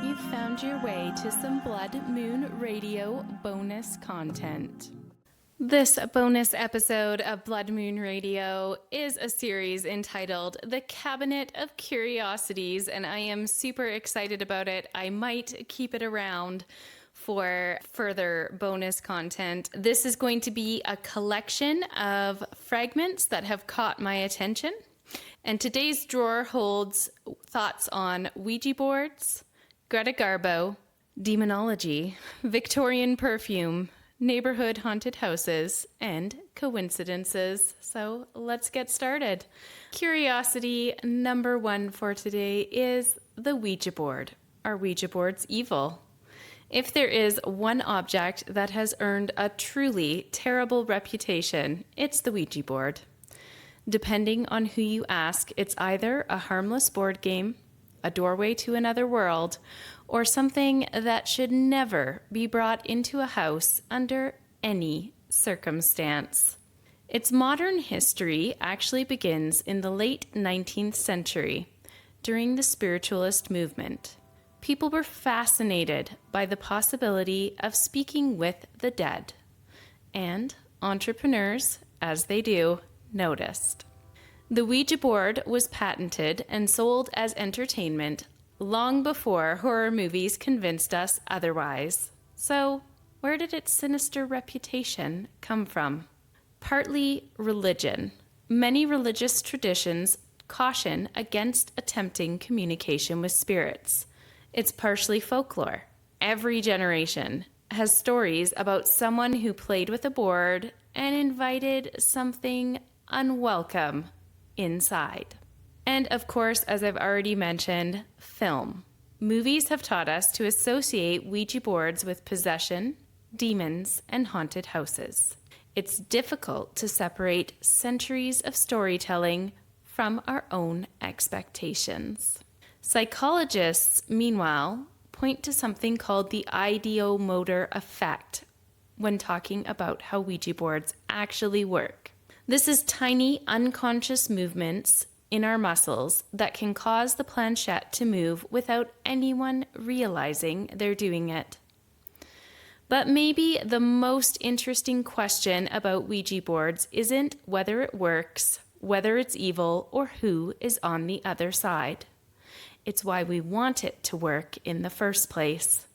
You've found your way to some Blood Moon Radio bonus content. This bonus episode of Blood Moon Radio is a series entitled The Cabinet of Curiosities, and I am super excited about it. I might keep it around for further bonus content. This is going to be a collection of fragments that have caught my attention, and today's drawer holds thoughts on Ouija boards, Greta Garbo, Demonology, Victorian Perfume, neighborhood haunted houses, and coincidences. So let's get started. Curiosity number 1 for today is the Ouija board. Are Ouija boards evil? If there is one object that has earned a truly terrible reputation, it's the Ouija board. Depending on who you ask, it's either a harmless board game, a doorway to another world, or something that should never be brought into a house under any circumstance. Its modern history actually begins in the late 19th century, during the spiritualist movement. People were fascinated by the possibility of speaking with the dead, and entrepreneurs, as they do, noticed. The Ouija board was patented and sold as entertainment long before horror movies convinced us otherwise. So, where did its sinister reputation come from? Partly religion. Many religious traditions caution against attempting communication with spirits. It's partially folklore. Every generation has stories about someone who played with a board and invited something unwelcome inside. And of course, as I've already mentioned, film. Movies have taught us to associate Ouija boards with possession, demons, and haunted houses. It's difficult to separate centuries of storytelling from our own expectations. Psychologists, meanwhile, point to something called the ideomotor effect when talking about how Ouija boards actually work. This is tiny, unconscious movements in our muscles that can cause the planchette to move without anyone realizing they're doing it. But maybe the most interesting question about Ouija boards isn't whether it works, whether it's evil, or who is on the other side. It's why we want it to work in the first place.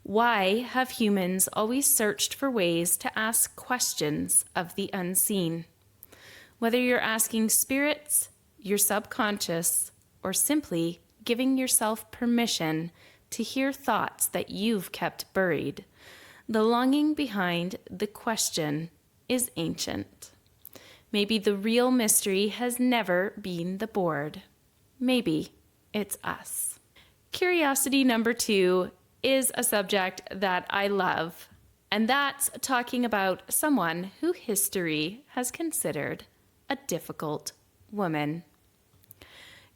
Why have humans always searched for ways to ask questions of the unseen? Whether you're asking spirits, your subconscious, or simply giving yourself permission to hear thoughts that you've kept buried, the longing behind the question is ancient. Maybe the real mystery has never been the board. Maybe it's us. Curiosity number 2 is a subject that I love, and that's talking about someone who history has considered a difficult woman.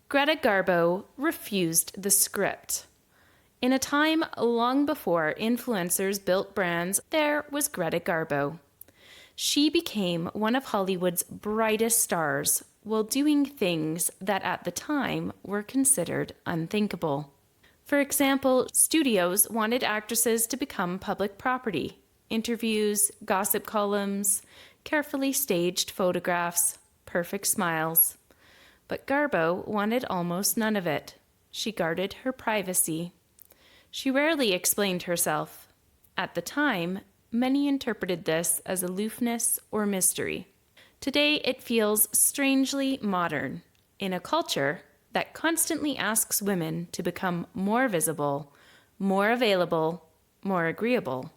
Greta Garbo refused the script. In a time long before influencers built brands, there was Greta Garbo. She became one of Hollywood's brightest stars while doing things that at the time were considered unthinkable. For example, studios wanted actresses to become public property. Interviews, gossip columns, carefully staged photographs, perfect smiles. But Garbo wanted almost none of it. She guarded her privacy. She rarely explained herself. At the time, many interpreted this as aloofness or mystery. Today, it feels strangely modern in a culture that constantly asks women to become more visible, more available, more agreeable.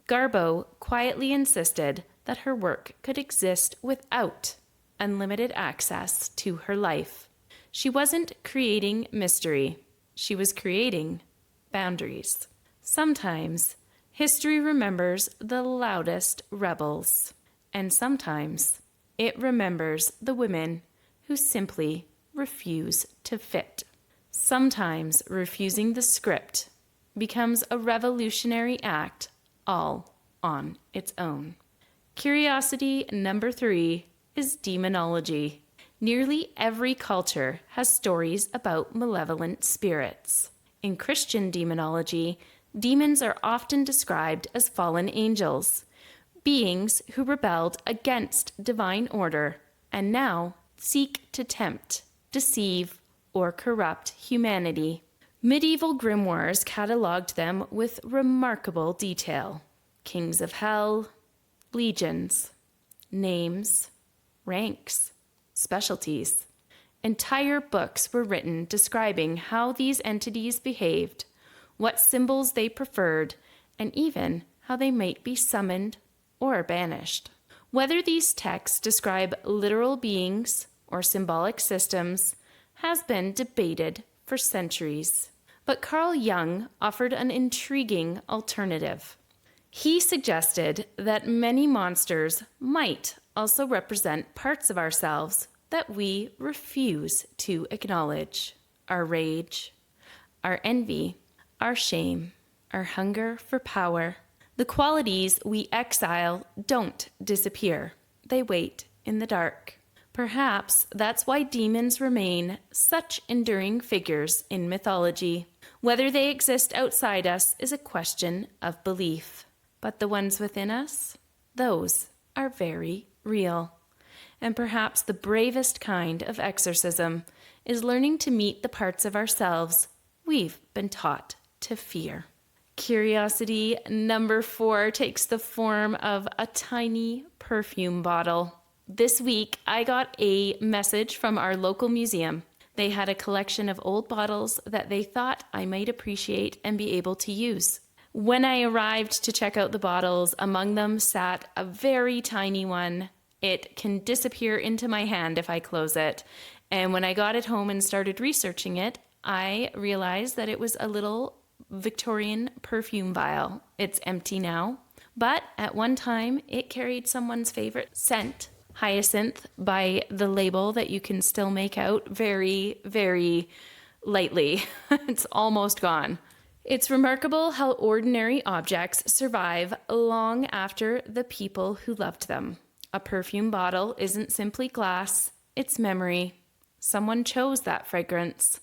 Garbo quietly insisted that her work could exist without unlimited access to her life. She wasn't creating mystery. She was creating boundaries. Sometimes history remembers the loudest rebels, and sometimes it remembers the women who simply refuse to fit. Sometimes refusing the script becomes a revolutionary act all on its own. Curiosity number 3 is demonology. Nearly every culture has stories about malevolent spirits. In Christian demonology, demons are often described as fallen angels, beings who rebelled against divine order and now seek to tempt, deceive, or corrupt humanity. Medieval grimoires cataloged them with remarkable detail. Kings of hell, legions, names, ranks, specialties. Entire books were written describing how these entities behaved, what symbols they preferred, and even how they might be summoned or banished. Whether these texts describe literal beings or symbolic systems has been debated for centuries. But Carl Jung offered an intriguing alternative. He suggested that many monsters might also represent parts of ourselves that we refuse to acknowledge. Our rage, our envy, our shame, our hunger for power. The qualities we exile don't disappear. They wait in the dark. Perhaps that's why demons remain such enduring figures in mythology. Whether they exist outside us is a question of belief. But the ones within us, those are very real. And perhaps the bravest kind of exorcism is learning to meet the parts of ourselves we've been taught to fear. Curiosity number 4 takes the form of a tiny perfume bottle. This week, I got a message from our local museum. They had a collection of old bottles that they thought I might appreciate and be able to use. When I arrived to check out the bottles, among them sat a very tiny one. It can disappear into my hand if I close it. And when I got it home and started researching it, I realized that it was a little Victorian perfume vial. It's empty now, but at one time it carried someone's favorite scent, hyacinth, by the label that you can still make out very, very lightly. It's almost gone. It's remarkable how ordinary objects survive long after the people who loved them. A perfume bottle isn't simply glass, it's memory. Someone chose that fragrance.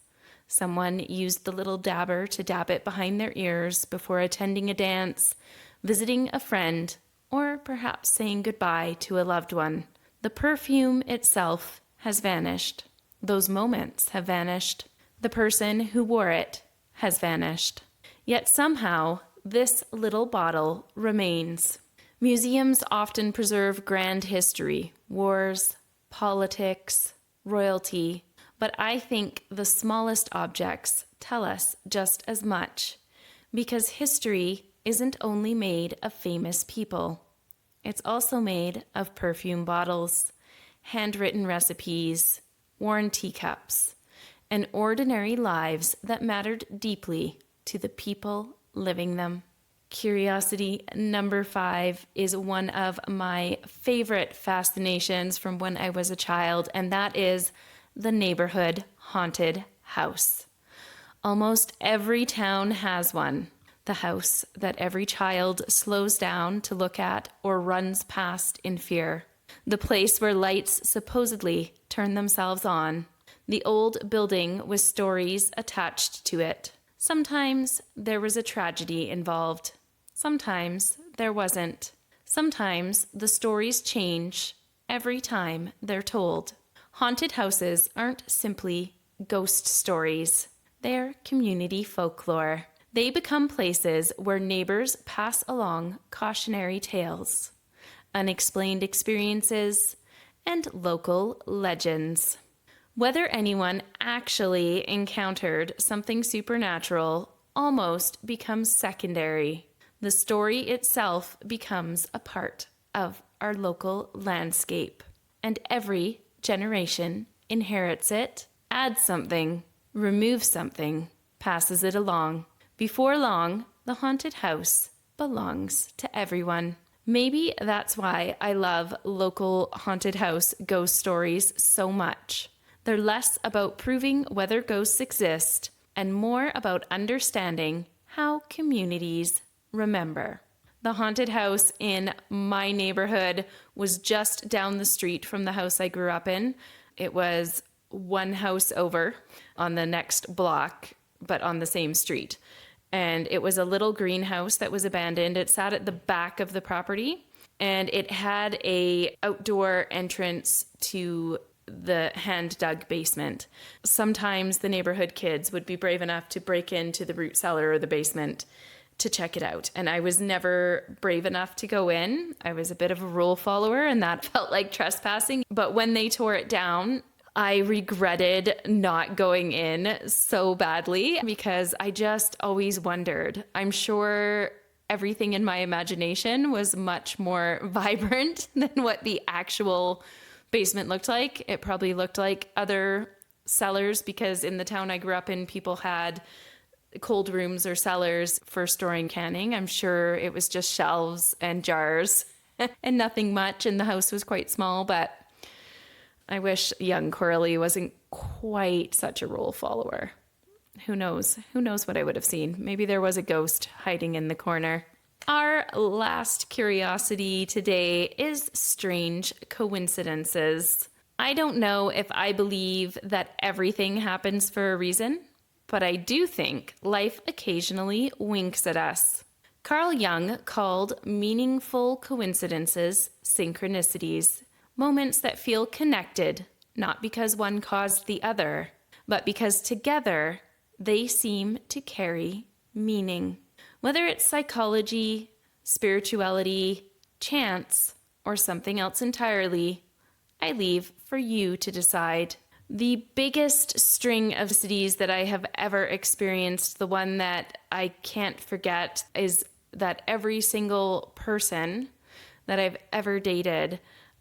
Someone used the little dabber to dab it behind their ears before attending a dance, visiting a friend, or perhaps saying goodbye to a loved one. The perfume itself has vanished. Those moments have vanished. The person who wore it has vanished. Yet somehow, this little bottle remains. Museums often preserve grand history, wars, politics, royalty, but I think the smallest objects tell us just as much, because history isn't only made of famous people. It's also made of perfume bottles, handwritten recipes, worn teacups, and ordinary lives that mattered deeply to the people living them. Curiosity number 5 is one of my favorite fascinations from when I was a child, and that is the neighborhood haunted house. Almost every town has one. The house that every child slows down to look at or runs past in fear. The place where lights supposedly turn themselves on. The old building with stories attached to it. Sometimes there was a tragedy involved. Sometimes there wasn't. Sometimes the stories change every time they're told. Haunted houses aren't simply ghost stories. They're community folklore. They become places where neighbors pass along cautionary tales, unexplained experiences, and local legends. Whether anyone actually encountered something supernatural almost becomes secondary. The story itself becomes a part of our local landscape, and every generation inherits it, adds something, removes something, passes it along. Before long, the haunted house belongs to everyone. Maybe that's why I love local haunted house ghost stories so much. They're less about proving whether ghosts exist and more about understanding how communities remember. The haunted house in my neighborhood was just down the street from the house I grew up in. It was one house over on the next block. but on the same street. And it was a little greenhouse that was abandoned. It sat at the back of the property, and it had a outdoor entrance to the hand-dug basement. Sometimes the neighborhood kids would be brave enough to break into the root cellar or the basement to check it out. And I was never brave enough to go in. I was a bit of a rule follower, and that felt like trespassing. But when they tore it down, I regretted not going in so badly because I just always wondered. I'm sure everything in my imagination was much more vibrant than what the actual basement looked like. It probably looked like other cellars because in the town I grew up in, people had cold rooms or cellars for storing canning. I'm sure it was just shelves and jars and nothing much, and the house was quite small, but I wish young Coraley wasn't quite such a rule follower. Who knows? Who knows what I would have seen? Maybe there was a ghost hiding in the corner. Our last curiosity today is strange coincidences. I don't know if I believe that everything happens for a reason, but I do think life occasionally winks at us. Carl Jung called meaningful coincidences synchronicities, moments that feel connected, not because one caused the other, but because together they seem to carry meaning. Whether it's psychology, spirituality, chance, or something else entirely, I leave for you to decide. The biggest string of cities that I have ever experienced, the one that I can't forget, is that every single person that I've ever dated,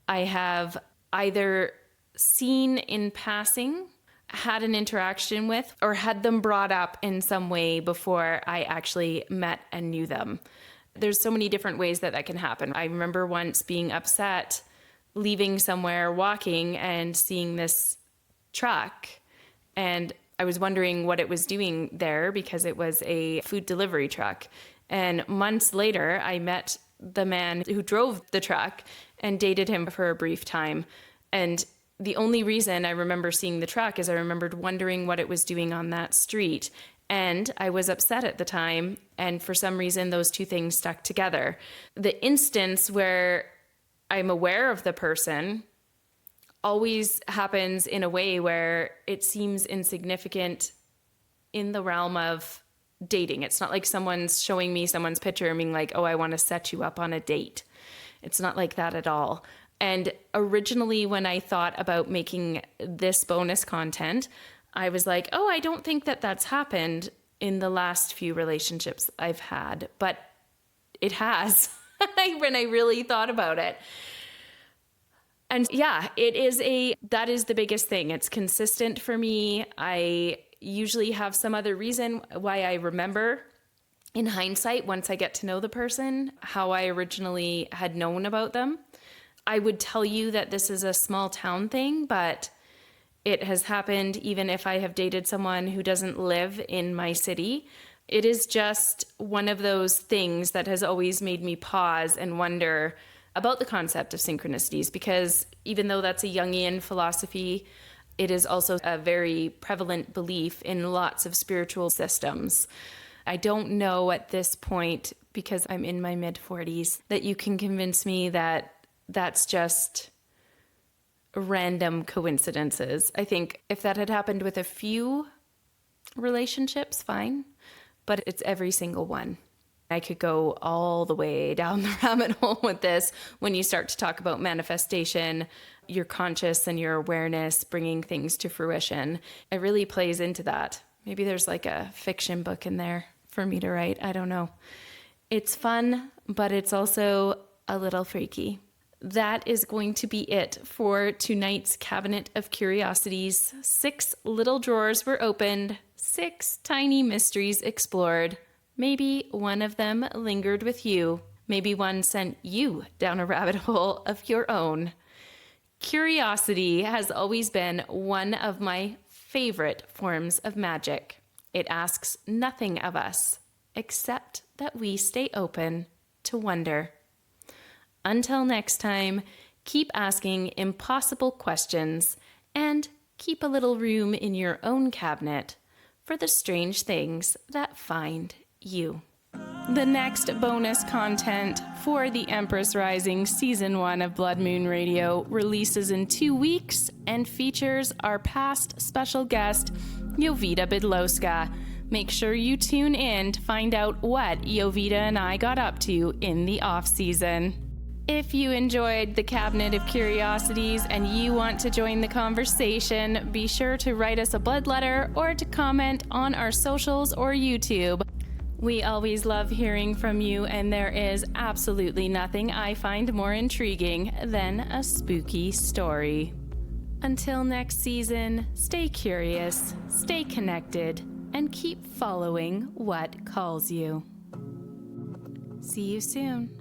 I have either seen in passing, had an interaction with, or had them brought up in some way before I actually met and knew them. There's so many different ways that that can happen. I remember once being upset, leaving somewhere, walking, and seeing this truck, and I was wondering what it was doing there because it was a food delivery truck. And months later, I met the man who drove the truck and dated him for a brief time. And the only reason I remember seeing the truck is I remembered wondering what it was doing on that street. And I was upset at the time. And for some reason, those two things stuck together. The instance where I'm aware of the person always happens in a way where it seems insignificant in the realm of dating. It's not like someone's showing me someone's picture and being like, oh, I want to set you up on a date. It's not like that at all. And originally, when I thought about making this bonus content, I was like, oh, I don't think that that's happened in the last few relationships I've had, but it has when I really thought about it. And yeah, that is the biggest thing. It's consistent for me. I usually have some other reason why I remember in hindsight, once I get to know the person, how I originally had known about them. I would tell you that this is a small town thing, but it has happened even if I have dated someone who doesn't live in my city. It is just one of those things that has always made me pause and wonder about the concept of synchronicities, because even though that's a Jungian philosophy, it is also a very prevalent belief in lots of spiritual systems. I don't know at this point, because I'm in my mid-40s, that you can convince me that that's just random coincidences. I think if that had happened with a few relationships, fine, but it's every single one. I could go all the way down the rabbit hole with this when you start to talk about manifestation, your conscious and your awareness, bringing things to fruition. It really plays into that. Maybe there's like a fiction book in there for me to write. I don't know. It's fun, but it's also a little freaky. That is going to be it for tonight's Cabinet of Curiosities. 6 little drawers were opened, 6 tiny mysteries explored. Maybe one of them lingered with you. Maybe one sent you down a rabbit hole of your own. Curiosity has always been one of my favorite forms of magic. It asks nothing of us except that we stay open to wonder. Until next time, keep asking impossible questions and keep a little room in your own cabinet for the strange things that find you. The next bonus content for the Empress Rising Season 1 of Blood Moon Radio releases in 2 weeks and features our past special guest, Jowita Bydlowska. Make sure you tune in to find out what Jowita and I got up to in the off-season. If you enjoyed the Cabinet of Curiosities and you want to join the conversation, be sure to write us a blood letter or to comment on our socials or YouTube. We always love hearing from you, and there is absolutely nothing I find more intriguing than a spooky story. Until next season, stay curious, stay connected, and keep following what calls you. See you soon.